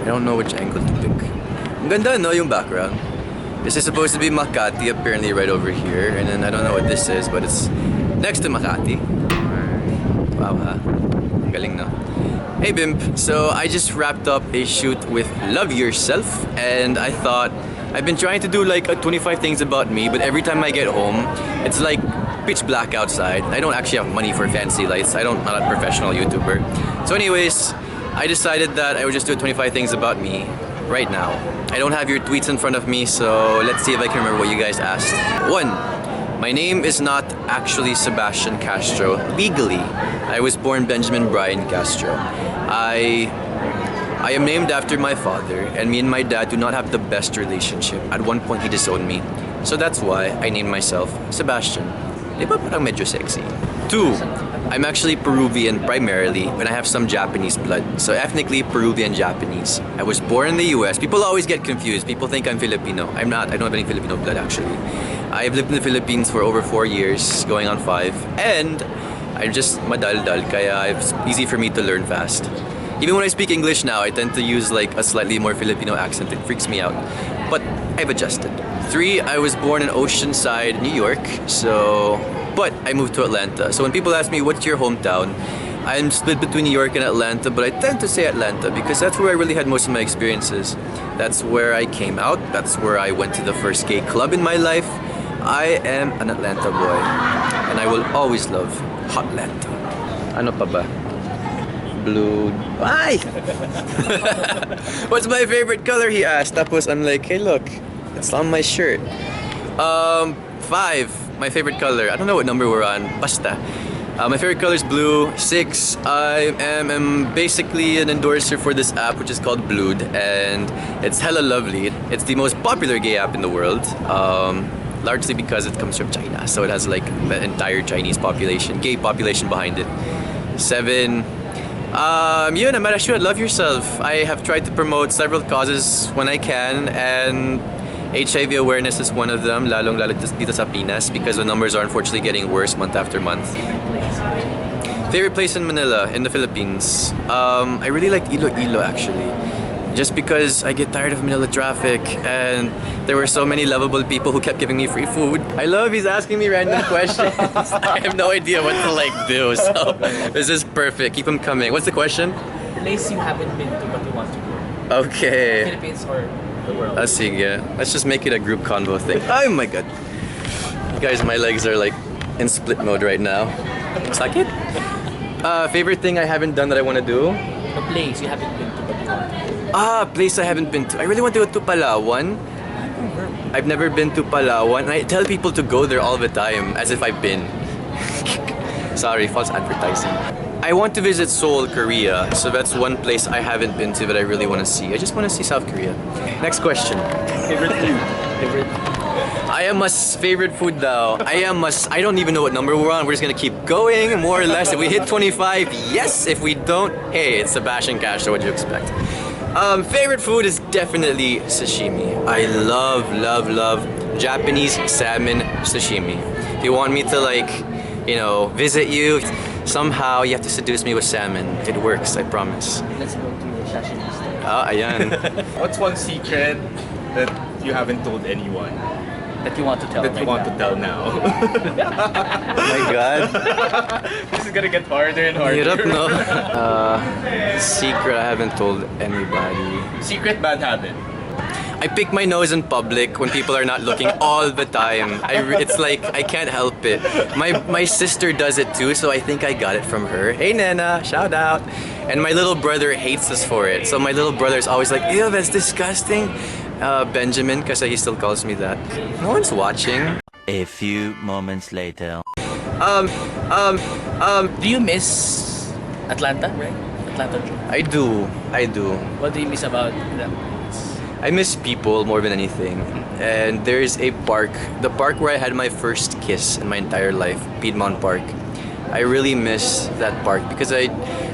I don't know which angle to pick. Ang ganda, no, yung background. This is supposed to be Makati, apparently right over here. And then I don't know what this is, but it's next to Makati. Wow, ha? Galing, no? Hey, Bimb. So I just wrapped up a shoot with Love Yourself, and I thought I've been trying to do like 25 things about me, but every time I get home, it's like pitch black outside. I don't actually have money for fancy lights. I'm not a professional YouTuber. So anyways, I decided that I would just do 25 things about me right now. I don't have your tweets in front of me, so let's see if I can remember what you guys asked. 1. My name is not actually Sebastian Castro. Legally, I was born Benjamin Brian Castro. I am named after my father, and me and my dad do not have the best relationship. At one point, he disowned me. So that's why I named myself Sebastian. Di ba parang medyo sexy? 2. I'm actually Peruvian primarily, and I have some Japanese blood. So ethnically, Peruvian Japanese. I was born in the US. People always get confused. People think I'm Filipino. I'm not. I don't have any Filipino blood, actually. I've lived in the Philippines for over 4 years, going on 5. And I'm just madaldal, kaya it's easy for me to learn fast. Even when I speak English now, I tend to use like a slightly more Filipino accent. It freaks me out. But I've adjusted. 3, I was born in Oceanside, New York. But I moved to Atlanta. So when people ask me, what's your hometown? I'm split between New York and Atlanta, but I tend to say Atlanta because that's where I really had most of my experiences. That's where I came out. That's where I went to the first gay club in my life. I am an Atlanta boy, and I will always love Hotlanta. Ano pa ba? Blue. Ay! What's my favorite color, he asked. Tapos I'm like, hey look, it's on my shirt. 5. My favorite color. I don't know what number we're on. Basta. My favorite color is blue. 6. I am basically an endorser for this app which is called Blued, and it's hella lovely. It's the most popular gay app in the world. Largely because it comes from China, so it has like the entire Chinese population, gay population behind it. 7. Yun, I'm at Love Yourself. I have tried to promote several causes when I can, and HIV awareness is one of them, lalong-lalo dito sa Pinas, because the numbers are unfortunately getting worse month after month. Favorite place in Manila, in the Philippines? I really like Iloilo, actually. Just because I get tired of Manila traffic, and there were so many lovable people who kept giving me free food. I love he's asking me random questions. I have no idea what to like do, so this is perfect. Keep them coming. What's the question? Place you haven't been to but you want to go. Okay. Philippines or the world? Sige. Let's just make it a group convo thing. Oh my god. Guys, my legs are like in split mode right now. Sakit? Favorite thing I haven't done that I want to do? The place you haven't been to but you want to go. Place I haven't been to. I really want to go to Palawan. I've never been to Palawan. I tell people to go there all the time as if I've been. Sorry, false advertising. I want to visit Seoul, Korea. So that's one place I haven't been to that I really want to see. I just want to see South Korea. Next question. Favorite food? Favorite. Favorite food though. I don't even know what number we're on. We're just gonna keep going, more or less. If we hit 25, yes. If we don't, hey, it's Sebastian Castro. What do you expect? Favorite food is definitely sashimi. I love Japanese salmon sashimi. If you want me to visit you, somehow you have to seduce me with salmon. It works, I promise. Let's go to the sashimi stand. Ayan. What's one secret that you haven't told anyone? That you want to tell That you want to tell now? Oh my god. This is gonna get harder and harder. Hirap, no? Secret I haven't told anybody. Secret bad habit. I pick my nose in public when people are not looking all the time. It's like I can't help it. My sister does it too, so I think I got it from her. Hey Nana, shout out. And my little brother hates us for it. So my little brother's always like, ew, that's disgusting. Benjamin, because he still calls me that. No one's watching. A few moments later. Do you miss Atlanta, right? Atlanta. I do. What do you miss about them? I miss people more than anything. And there's a park, the park where I had my first kiss in my entire life, Piedmont Park. I really miss that park because I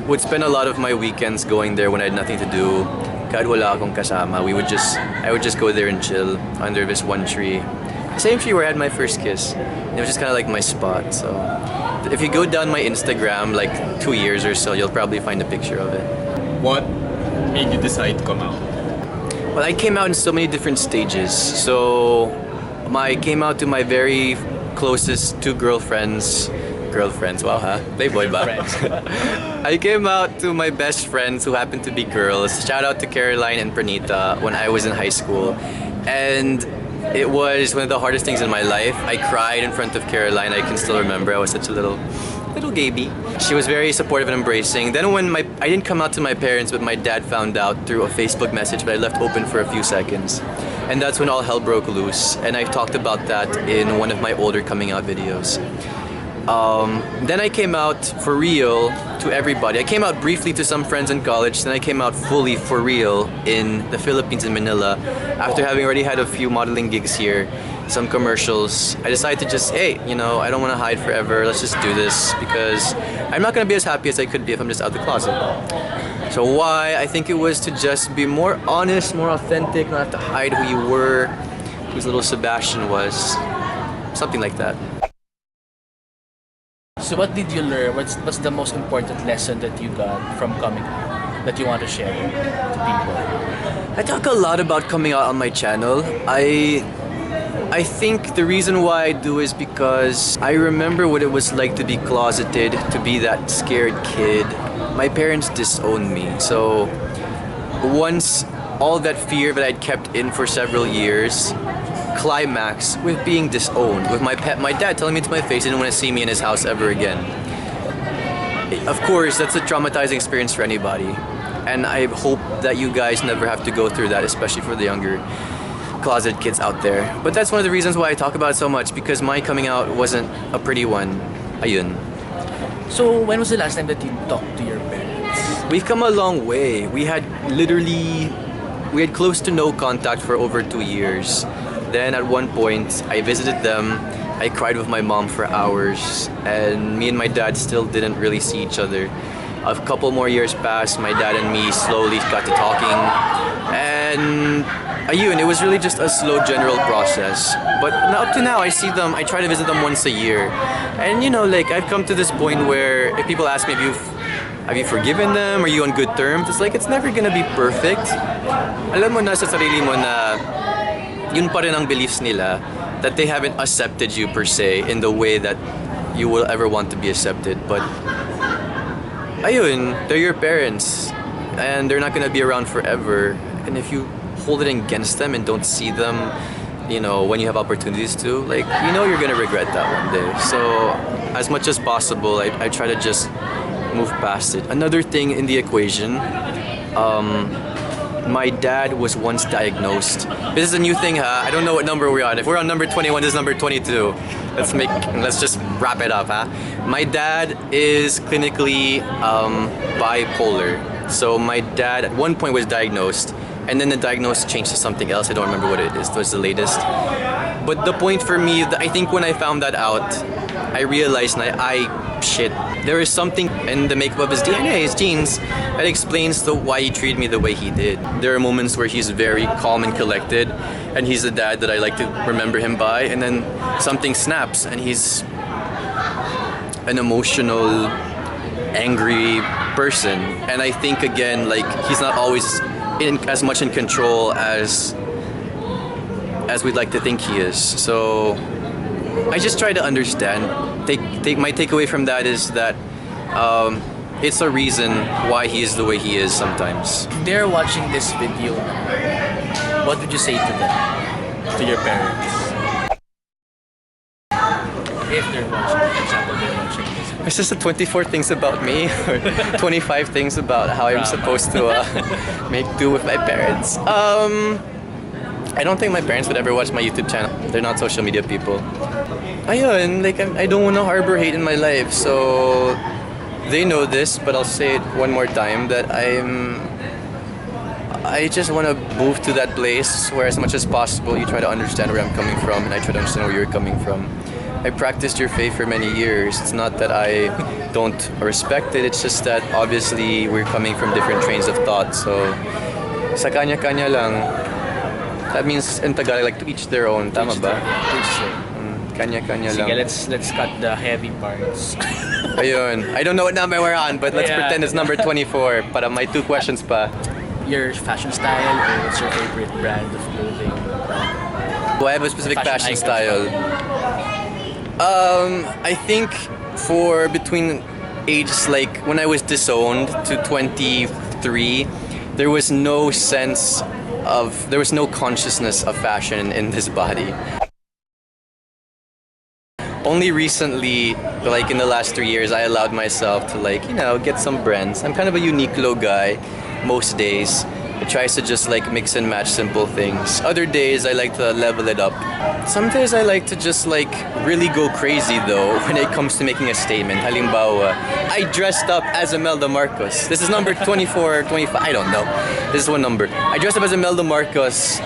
would spend a lot of my weekends going there when I had nothing to do. Kahit wala akong kasama, I would just go there and chill under this one tree. Same tree where I had my first kiss. It was just kind of like my spot. So if you go down my Instagram like 2 years or so, you'll probably find a picture of it. What made you decide to come out? Well, I came out in so many different stages. So I came out to my very closest two girlfriends, wow, huh? Playboy ba? I came out to my best friends who happened to be girls. Shout out to Caroline and Pranita when I was in high school. And it was one of the hardest things in my life. I cried in front of Caroline. I can still remember. I was such a little baby. She was very supportive and embracing. Then when I didn't come out to my parents, but my dad found out through a Facebook message, but I left open for a few seconds. And that's when all hell broke loose. And I talked about that in one of my older coming out videos. Then I came out for real to everybody. I came out briefly to some friends in college, then I came out fully for real in the Philippines, in Manila. After having already had a few modeling gigs here, some commercials, I decided to just, hey, you know, I don't want to hide forever, let's just do this, because I'm not going to be as happy as I could be if I'm just out the closet. So why? I think it was to just be more honest, more authentic, not have to hide who you were, whose little Sebastian was, something like that. So what did you learn? What's the most important lesson that you got from coming out that you want to share to people? I talk a lot about coming out on my channel. I think the reason why I do is because I remember what it was like to be closeted, to be that scared kid. My parents disowned me, so once all that fear that I'd kept in for several years climax with being disowned, with my dad telling me to my face he didn't want to see me in his house ever again. Of course, that's a traumatizing experience for anybody, and I hope that you guys never have to go through that, especially for the younger closet kids out there. But that's one of the reasons why I talk about it so much, because my coming out wasn't a pretty one. Ayun. So when was the last time that you talked to your parents? We've come a long way. We had close to no contact for over 2 years. Then at one point, I visited them. I cried with my mom for hours, and me and my dad still didn't really see each other. A couple more years passed, my dad and me slowly got to talking, and it was really just a slow general process. But up to now, I see them, I try to visit them once a year. And you know, like, I've come to this point where if people ask me, have you forgiven them? Are you on good terms? It's like, it's never gonna be perfect. Alam mo na sa sarili mo na yun pa rin ang beliefs nila, that they haven't accepted you per se in the way that you will ever want to be accepted. But ayun, they're your parents and they're not gonna be around forever. And if you hold it against them and don't see them, you know, when you have opportunities to, like, you know, you're gonna regret that one day. So as much as possible, I try to just move past it. Another thing in the equation, my dad was once diagnosed. This is a new thing, huh? I don't know what number we're on. If we're on number 21, this is number 22. Let's just wrap it up, huh? My dad is clinically bipolar. So my dad at one point was diagnosed, and then the diagnosis changed to something else. I don't remember what it is. It was the latest. But the point for me, I think when I found that out, I realized shit, there is something in the makeup of his DNA, his genes, that explains why he treated me the way he did. There are moments where he's very calm and collected, and he's the dad that I like to remember him by, and then something snaps, and he's an emotional, angry person. And I think, again, like, he's not always as much in control as we'd like to think he is. So I just try to understand. My takeaway from that is that it's a reason why he is the way he is sometimes. If they're watching this video, what would you say to them, to your parents? If they're watching, for example, they're watching this. It's just the 24 things about me, or 25 things about how I'm supposed to make do with my parents. I don't think my parents would ever watch my YouTube channel. They're not social media people. Ayun, like, I don't want to harbor hate in my life, so they know this, but I'll say it one more time, that I just want to move to that place where, as much as possible, you try to understand where I'm coming from, and I try to understand where you're coming from. I practiced your faith for many years. It's not that I don't respect it, it's just that obviously we're coming from different trains of thought, so sa kanya-kanya lang. That means in Tagalog, like, to each their own, tama ba? Kanya-kanya lang. Sige, let's cut the heavy parts. Ayun. I don't know what number we're on, but let's pretend it's number 24 para may 2 questions pa. your fashion style, or what's your favorite brand of clothing? Do I have a specific fashion icon style? I think for between ages like when I was disowned to 23, there was no consciousness of fashion in this body. Only recently, like in the last 3 years, I allowed myself to like, get some brands. I'm kind of a Uniqlo guy most days. I try to just like mix and match simple things. Other days, I like to level it up. Some days I like to just like really go crazy though when it comes to making a statement. Halimbawa, I dressed up as Imelda Marcos. This is number 24, 25, I don't know. This is one number. I dressed up as Imelda Marcos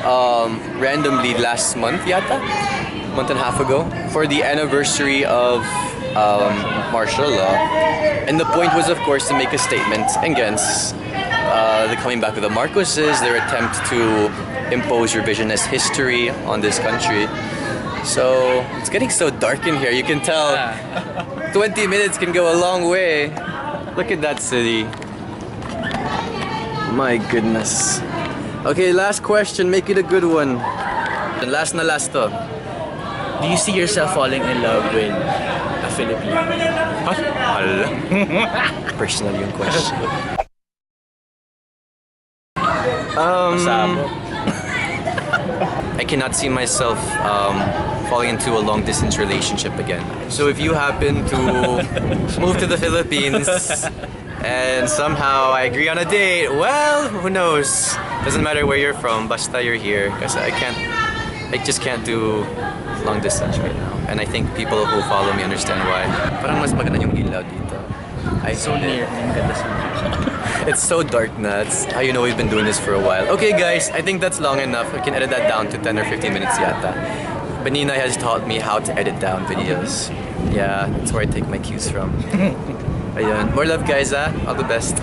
randomly last month yata. Month and a half ago for the anniversary of martial law, and the point was of course to make a statement against the coming back of the Marcoses, their attempt to impose revisionist history on this country. So it's getting so dark in here, you can tell 20 minutes can go a long way. Look at that city, my goodness. Okay, last question, make it a good one. And last na last to. Do you see yourself falling in love with a Filipino? Personal yung question. I cannot see myself falling into a long distance relationship again. So if you happen to move to the Philippines and somehow I agree on a date, well, who knows? Doesn't matter where you're from, basta you're here. Because I just can't do long distance right now. And I think people who follow me understand why. Parang mas maganda yung ilaw dito. So near. It's so dark na. It's how you know we've been doing this for a while. Okay guys, I think that's long enough. We can edit that down to 10 or 15 minutes yata. Baninay has taught me how to edit down videos. Yeah, that's where I take my cues from. Ayun. More love guys, ah. All the best.